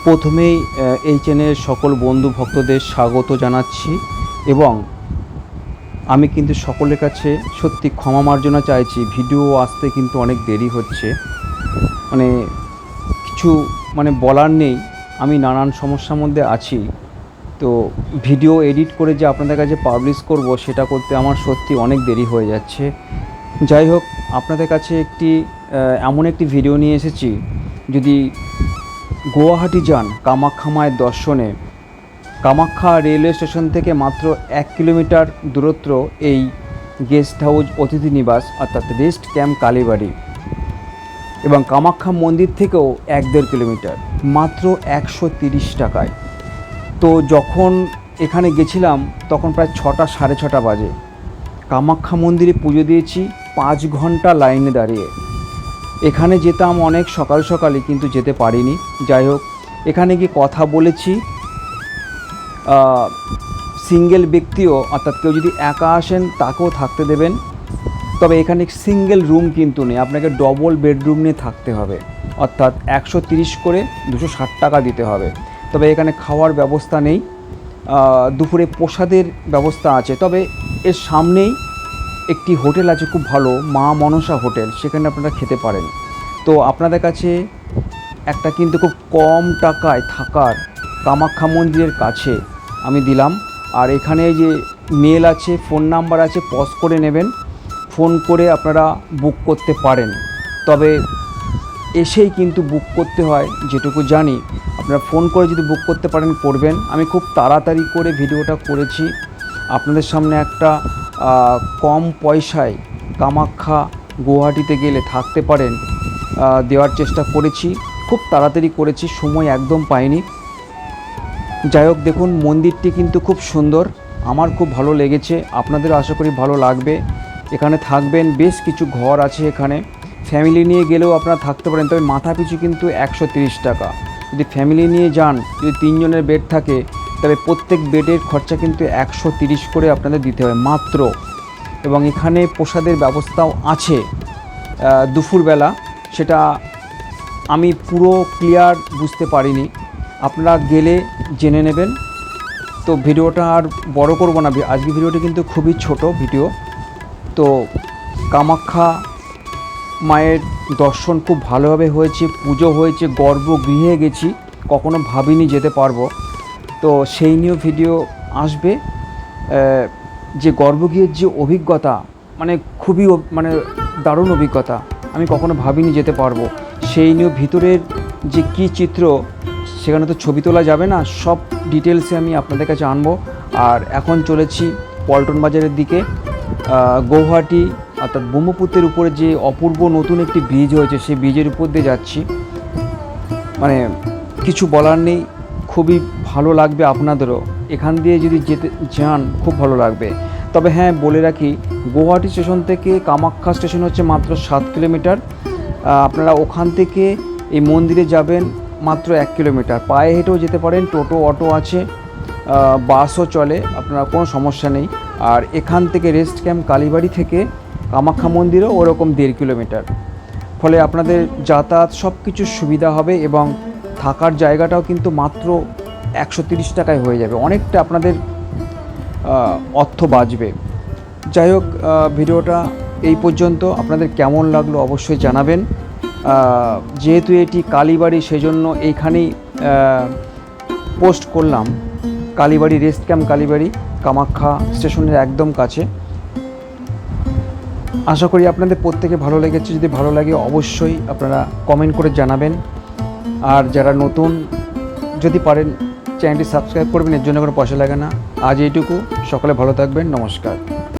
প্রথমেই এই চ্যানেলের সকল বন্ধু ভক্তদের স্বাগত জানাচ্ছি এবং আমি কিন্তু সকলের কাছে সত্যি ক্ষমা মার্জনা চাইছি। ভিডিও আসতে কিন্তু অনেক দেরি হচ্ছে, কিছু বলার নেই। আমি নানান সমস্যার মধ্যে আছি, তো ভিডিও এডিট করে যে আপনাদের কাছে পাবলিশ করব সেটা করতে আমার সত্যি অনেক দেরি হয়ে যাচ্ছে। যাই হোক, আপনাদের কাছে এমন একটি ভিডিও নিয়ে এসেছি। যদি গুয়াহাটি যান কামাখ্যা মায়ের দর্শনে, কামাখ্যা রেলওয়ে স্টেশন থেকে মাত্র 1 কিলোমিটার দূরত্ব এই গেস্ট হাউস অতিথি নিবাস অর্থাৎ রেস্ট ক্যাম্প কালীবাড়ি, এবং কামাখ্যা মন্দির থেকেও 1-1.5 কিলোমিটার, মাত্র 130 টাকায়। তো যখন এখানে গেছিলাম তখন প্রায় 6টা সাড়ে 6টা বাজে। কামাখ্যা মন্দিরে পুজো দিয়েছি 5 ঘন্টা লাইনে দাঁড়িয়ে। এখানে যেতাম অনেক সকাল সকালই, কিন্তু যেতে পারিনি। যাই হোক, এখানে গিয়ে কথা বলেছি। সিঙ্গেল ব্যক্তিও অর্থাৎ কেউ যদি একা আসেন তাকেও থাকতে দেবেন, তবে এখানে সিঙ্গেল রুম কিন্তু নেই, আপনাকে ডবল বেডরুম নিয়ে থাকতে হবে, অর্থাৎ 130 করে 260 টাকা দিতে হবে। তবে এখানে খাওয়ার ব্যবস্থা নেই, দুপুরে প্রসাদের ব্যবস্থা আছে। তবে এর সামনেই একটি হোটেল আছে খুব ভালো, মা মনসা হোটেল, সেখানে আপনারা খেতে পারেন। তো আপনাদের কাছে একটা কিন্তু খুব কম টাকায় থাকার কামাখ্যা মন্দিরের কাছে আমি দিলাম। আর এখানে যে মেল আছে, ফোন নাম্বার আছে, পজ করে নেবেন, ফোন করে আপনারা বুক করতে পারেন। তবে এসেই কিন্তু বুক করতে হয়, যেটুকু জানি। আপনারা ফোন করে যদি বুক করতে পারেন করবেন। আমি খুব তাড়াতাড়ি করে ভিডিওটা করেছি, আপনাদের সামনে একটা কম পয়সায় কামাখ্যা গুয়াহাটিতে গেলে থাকতে পারেন দেওয়ার চেষ্টা করেছি। খুব তাড়াতাড়ি করেছি, সময় একদম পাইনি। যাই হোক, দেখুন মন্দিরটি কিন্তু খুব সুন্দর, আমার খুব ভালো লেগেছে, আপনাদের আশা করি ভালো লাগবে। এখানে থাকবেন, বেশ কিছু ঘর আছে এখানে, ফ্যামিলি নিয়ে গেলেও আপনারা থাকতে পারেন। তবে মাথা পিছু কিন্তু 130 টাকা। যদি ফ্যামিলি নিয়ে যান, যদি 3 জনের বেড থাকে, তবে প্রত্যেক বেডের খরচা কিন্তু 130 করে আপনাদের দিতে হবে মাত্র। এবং এখানে প্রসাদের ব্যবস্থাও আছে দুপুরবেলা, সেটা আমি পুরো ক্লিয়ার বুঝতে পারিনি, আপনারা গেলে জেনে নেবেন। তো ভিডিওটা আর বড় করব না, আজকে ভিডিওটি কিন্তু খুবই ছোট ভিডিও। তো কামাখ্যা মায়ের দর্শন খুব ভালোভাবে হয়েছে, পুজো হয়েছে, গর্ভগৃহে গেছি, কখনো ভাবিনি যেতে পারবো। তো সেই নিয়েও ভিডিও আসবে। যে গর্ভগৃহের যে অভিজ্ঞতা, খুবই দারুণ অভিজ্ঞতা, আমি কখনো ভাবিনি যেতে পারবো। সেই নিয়েও ভিতরের যে কী চিত্র, সেখানে তো ছবি তোলা যাবে না, সব ডিটেলসে আমি আপনাদের কাছে আনবো। আর এখন চলেছি পল্টন বাজারের দিকে। গৌহাটি অর্থাৎ ব্রহ্মপুত্রের উপরে যে অপূর্ব নতুন একটি ব্রিজ হয়েছে, সেই ব্রিজের উপর দিয়ে যাচ্ছি। কিছু বলার নেই, খুবই ভালো লাগবে আপনাদেরও। এখান দিয়ে যদি যান খুব ভালো লাগবে। তবে হ্যাঁ, বলে রাখি, গৌহাটি স্টেশন থেকে কামাখ্যা স্টেশন হচ্ছে মাত্র 7 কিলোমিটার। আপনারা ওখান থেকে এই মন্দিরে যাবেন মাত্র 1 কিলোমিটার, পায়ে হেঁটেও যেতে পারেন, টোটো অটো আছে, বাসও চলে, আপনারা কোনো সমস্যা নেই। আর এখান থেকে রেস্ট ক্যাম্প কালীবাড়ি থেকে কামাখ্যা মন্দিরও ওরকম 1.5 কিলোমিটার। ফলে আপনাদের যাতায়াত সব কিছু সুবিধা হবে এবং থাকার জায়গাটাও কিন্তু মাত্র 130 টাকায় হয়ে যাবে, অনেকটা আপনাদের অর্থ বাঁচবে। যাই হোক, ভিডিওটা এই পর্যন্ত। আপনাদের কেমন লাগলো অবশ্যই জানাবেন। যেহেতু এটি কালীবাড়ি, সেজন্য এইখানেই পোস্ট করলাম। কালীবাড়ি রেস্ট ক্যাম্প কালীবাড়ি, কামাখ্যা স্টেশনের একদম কাছে। আশা করি আপনাদের প্রত্যেকে ভালো লেগেছে। যদি ভালো লাগে অবশ্যই আপনারা কমেন্ট করে জানাবেন। আর যারা নতুন, যদি পারেন চ্যানেলটি সাবস্ক্রাইব করবেন, এর জন্য কোনো পয়সা লাগে না। আজ এইটুকু, সকলে ভালো থাকবেন, নমস্কার।